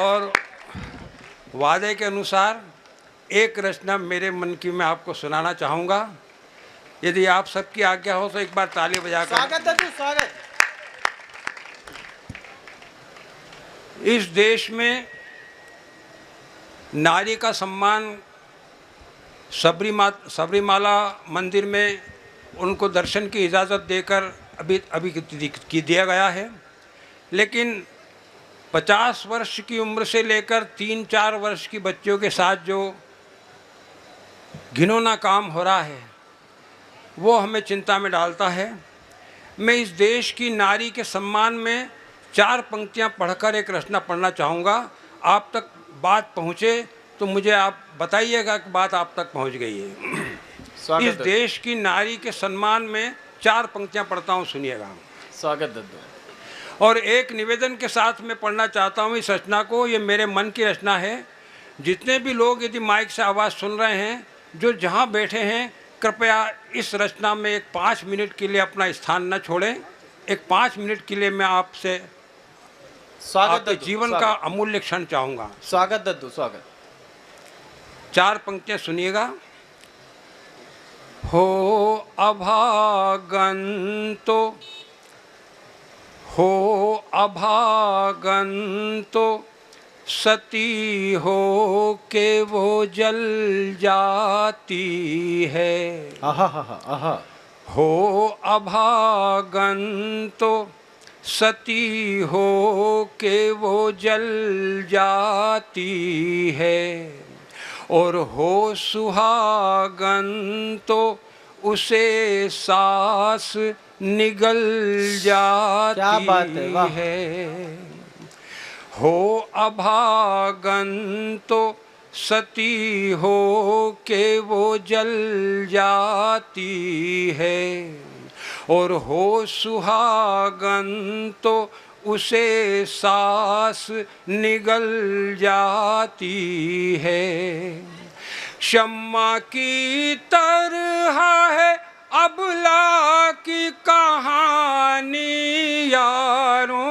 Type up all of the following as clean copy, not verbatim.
और वादे के अनुसार एक रचना मेरे मन की मैं आपको सुनाना चाहूँगा। यदि आप सबकी आज्ञा हो तो एक बार ताली बजाकर। स्वागत है, स्वागत। इस देश में नारी का सम्मान सबरीमाला मंदिर में उनको दर्शन की इजाज़त देकर अभी दिया गया है, लेकिन 50 वर्ष की उम्र से लेकर 3-4 वर्ष की बच्चियों के साथ जो घिनौना काम हो रहा है वो हमें चिंता में डालता है। मैं इस देश की नारी के सम्मान में 4 पंक्तियां पढ़कर एक रचना पढ़ना चाहूँगा। आप तक बात पहुँचे तो मुझे आप बताइएगा कि बात आप तक पहुँच गई है। इस देश की नारी के सम्मान में 4 पंक्तियां पढ़ता हूँ, सुनिएगा। स्वागत दद्दू। और एक निवेदन के साथ मैं पढ़ना चाहता हूँ इस रचना को। ये मेरे मन की रचना है। जितने भी लोग यदि माइक से आवाज़ सुन रहे हैं, जो जहाँ बैठे हैं, कृपया इस रचना में एक 5 मिनट के लिए अपना स्थान न छोड़ें। एक 5 मिनट के लिए मैं आपसे आपके जीवन का अमूल्य क्षण चाहूँगा। स्वागत दद्दू, स्वागत। 4 पंक्तियाँ सुनिएगा। हो अभागंतो, हो अभागंतो सती हो के वो जल जाती है। आहा हा आहा। हो अभागंतो सती हो के वो जल जाती है, और हो सुहागन तो उसे सांस निगल जाती। क्या बात है, वाह। है। हो अभागन तो सती हो के वो जल जाती है, और हो सुहागन तो उसे सांस निगल जाती है। शम्मा की तरह है अबला की कहानी यारों,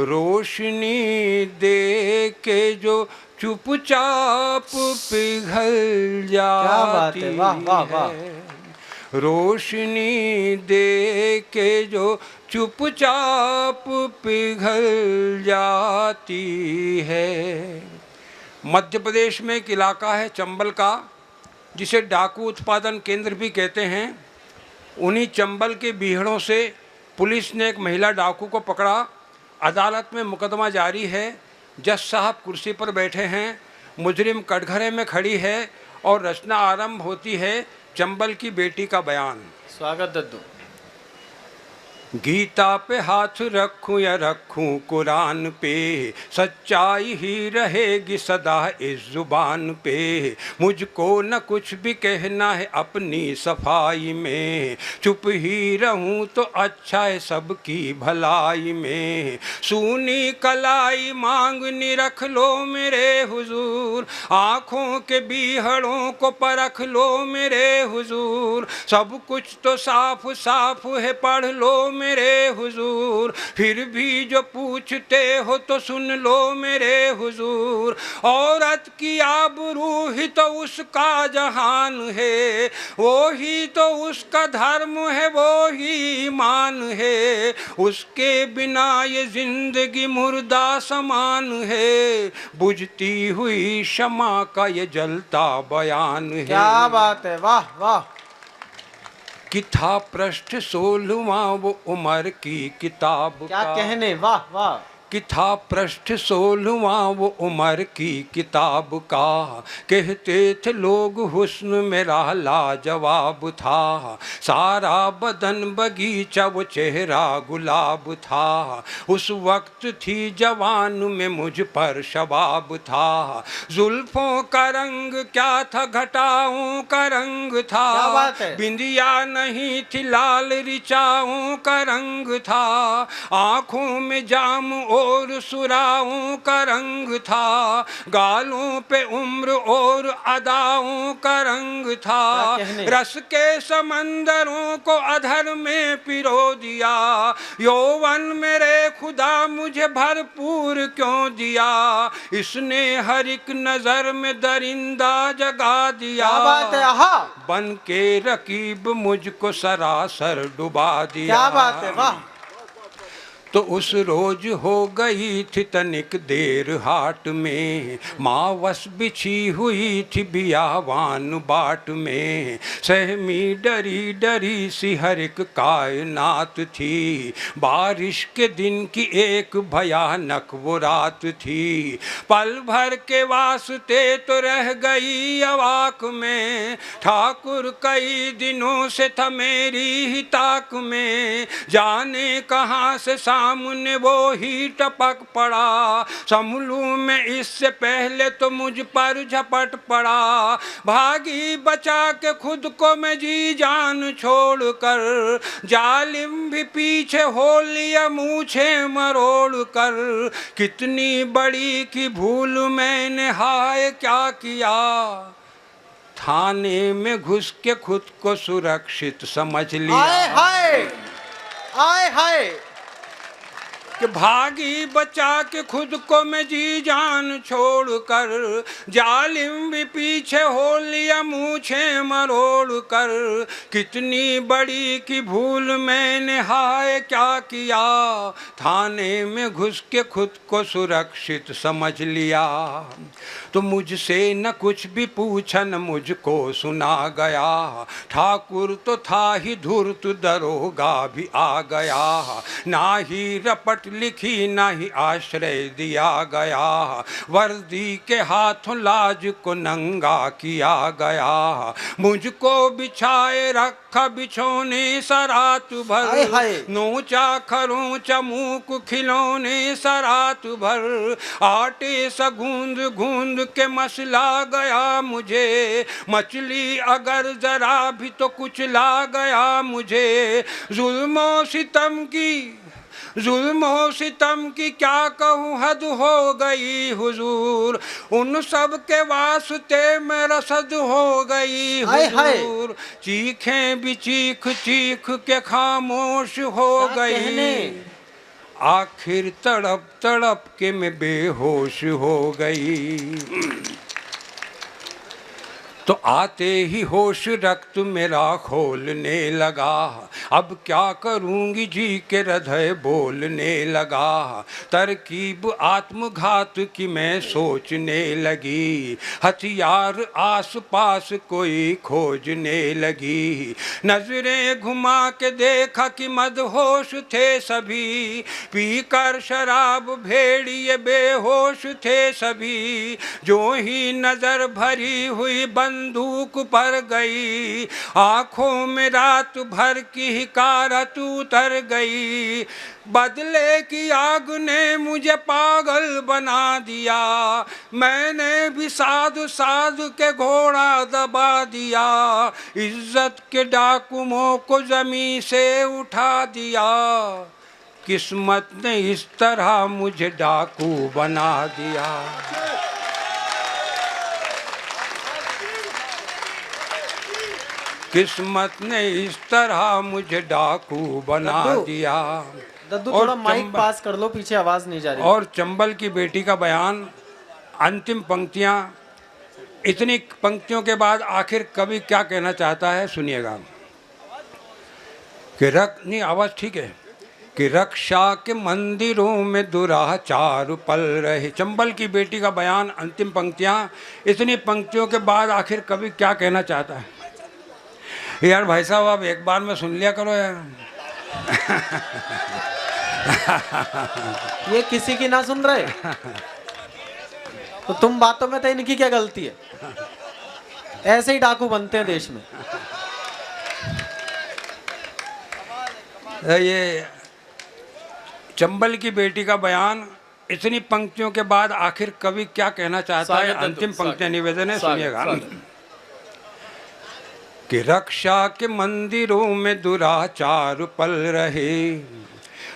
रोशनी दे के जो चुपचाप पिघल जाती। क्या बात है, वाह वाह वाह। रोशनी दे के जो चुपचाप पिघल जाती है। मध्य प्रदेश में एक इलाका है चंबल का, जिसे डाकू उत्पादन केंद्र भी कहते हैं। उन्हीं चंबल के बीहड़ों से पुलिस ने एक महिला डाकू को पकड़ा। अदालत में मुकदमा जारी है। जज साहब कुर्सी पर बैठे हैं, मुजरिम कटघरे में खड़ी है, और रचना आरंभ होती है चंबल की बेटी का बयान। स्वागत दद्दू। गीता पे हाथ रखूं या रखूं कुरान पे, सच्चाई ही रहेगी सदा इस जुबान पे। मुझको न कुछ भी कहना है अपनी सफाई में, चुप ही रहूं तो अच्छा है सबकी भलाई में। सूनी कलाई मांगनी रख लो मेरे हुजूर, आँखों के बीहड़ों को परख लो मेरे हुजूर। सब कुछ तो साफ साफ है पढ़ लो मेरे हुजूर, फिर भी जो पूछते हो तो सुन लो मेरे हुजूर। औरत की आबरू ही तो उसका जहान है, वो ही तो उसका धर्म है, वो ही ईमान है। उसके बिना ये जिंदगी मुर्दा समान है, बुझती हुई शमा का ये जलता बयान है। क्या बात है, वाह वाह। कि था पृष्ठ 16वां वो उमर की किताब क्या का। कहने, वाह वाह। कि था पृष्ठ 16वां वो उमर की किताब का। कहते थे लोग हुस्न मेरा लाजवाब था, सारा बदन बगीचा वो चेहरा गुलाब था। उस वक्त थी जवान में मुझ पर शबाब था, जुल्फों का रंग क्या था घटाओं का रंग था। क्या बात है। बिंदिया नहीं थी लाल रिचाओं का रंग था, आँखों में जाम और सुराओं का रंग था, गालों पे उम्र और अदाओं का रंग था। क्या कहने? रस के समंदरों को अधर में पिरो दिया, यौवन मेरे खुदा मुझे भरपूर क्यों दिया, इसने हर एक नजर में दरिंदा जगा दिया। क्या बात है, आहा। बन के रकीब मुझको सरासर डुबा दिया। क्या बात है, वाह। तो उस रोज हो गई थी तनिक देर हाट में, माँ वस बिछी हुई थी बियावान बाट में, सहमी डरी डरी सी हर एक कायनात थी, बारिश के दिन की एक भयानक वो रात थी, पल भर के वास्ते तो रह गई अवाक में, ठाकुर कई दिनों से था मेरी ही ताक में, जाने कहाँ से सामने वो ही टपक पड़ा, संभलू में इससे पहले तो मुझ पर झपट पड़ा, भागी बचा के खुद को मैं जी जान छोड़ कर, जालिम भी पीछे हो लिया मूछे मरोड़ कर, कितनी बड़ी की भूल मैंने हाय क्या किया, थाने में घुस के खुद को सुरक्षित समझ लिया। आए हाय, आए हाय। कि भागी बचा के खुद को मैं जी जान छोड़ कर, जालिम भी पीछे हो लिया मूछे मरोड़ कर, कितनी बड़ी की भूल मैंने हाय क्या किया, थाने में घुस के खुद को सुरक्षित समझ लिया। तो मुझसे न कुछ भी पूछा न मुझको सुना गया, ठाकुर तो था ही धूर्त दरोगा भी आ गया, ना ही रपट लिखी ना ही आश्रय दिया गया, वर्दी के हाथों लाज को नंगा किया गया, मुझको बिछाए रखा बिछोने सरात भर, नोचा खरोंचा मूक खिलौने सरात भर, आटे सा गूंद गूंद के मसला गया मुझे, मछली अगर जरा भी तो कुछ ला गया मुझे, जुल्मों सितम की क्या कहूँ हद हो गई हुजूर, उन सब के वास्ते में रसद हो गई हुजूर, चीखें भी चीख चीख के खामोश हो गई, आखिर तड़प तड़प के मैं बेहोश हो गई। तो आते ही होश रक्त मेरा खोलने लगा, अब क्या करूंगी जी के हृदय बोलने लगा, तरकीब आत्मघात की मैं सोचने लगी, हथियार आस पास कोई खोजने लगी, नजरें घुमा के देखा कि मदहोश थे सभी, पीकर शराब भेड़िए बेहोश थे सभी, जो ही नजर भरी हुई बंदूक पर गई, आंखों में रात भर की हिकारत उतर गई, बदले की आग ने मुझे पागल बना दिया, मैंने भी साधु साधु के घोड़ा दबा दिया, इज्जत के डाकुओं को जमीन से उठा दिया, किस्मत ने इस तरह मुझे डाकू बना दिया। किस्मत ने इस तरह मुझे डाकू बना दिया। दद्दू थोड़ा माइक पास कर लो, पीछे आवाज नहीं जा रही। और चंबल की बेटी का बयान, अंतिम पंक्तियां, इतनी पंक्तियों के बाद आखिर कवि क्या कहना चाहता है सुनिएगा। कि नहीं आवाज ठीक है। कि रक्षा के मंदिरों में दुराचार पल रहे। चंबल की बेटी का बयान, अंतिम पंक्तियां, इतनी पंक्तियों के बाद आखिर कवि क्या कहना चाहता है। यार भाई साहब आप एक बार में सुन लिया करो यार। ये किसी की ना सुन रहे तो तुम बातों में तो इनकी क्या गलती है, ऐसे ही डाकू बनते हैं देश में। ये चंबल की बेटी का बयान, इतनी पंक्तियों के बाद आखिर कवि क्या कहना चाहता है। अंतिम पंक्तियां निवेदन है, सुनिएगा। कि रक्षा के मंदिरों में दुराचार पल रहे,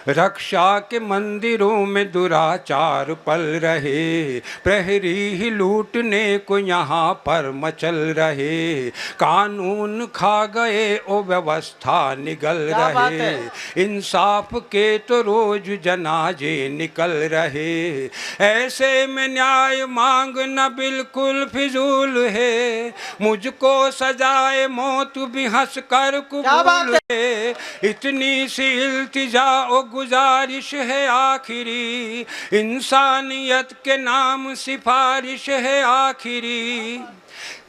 रक्षा के मंदिरों में दुराचार पल रहे, प्रहरी ही लूटने को यहाँ पर मचल रहे, कानून खा गए ओ व्यवस्था निगल क्या बात रहे, है? इंसाफ के तो रोज जनाजे निकल रहे, ऐसे में न्याय मांगना बिल्कुल फिजूल है, मुझको सजाए मौत भी हंस कर क्या बात कबूल है, इतनी सी इल्तिजा ओ गुजारिश है आखिरी, इंसानियत के नाम सिफारिश है आखिरी,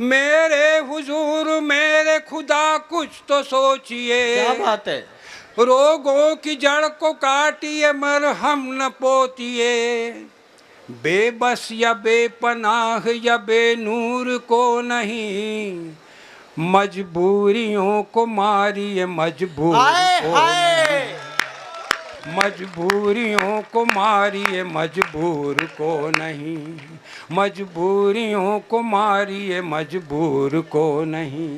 मेरे हुजूर मेरे खुदा कुछ तो सोचिए, क्या बात है? रोगों की जड़ को काटिए मरहम न पोतिए, बेबस या बेपनाह या बेनूर को नहीं, मजबूरियों को मारिए मजबूर हाय को हाय, मजबूरियों को मारिए मजबूर को नहीं, मजबूरियों को मारिए मजबूर को नहीं।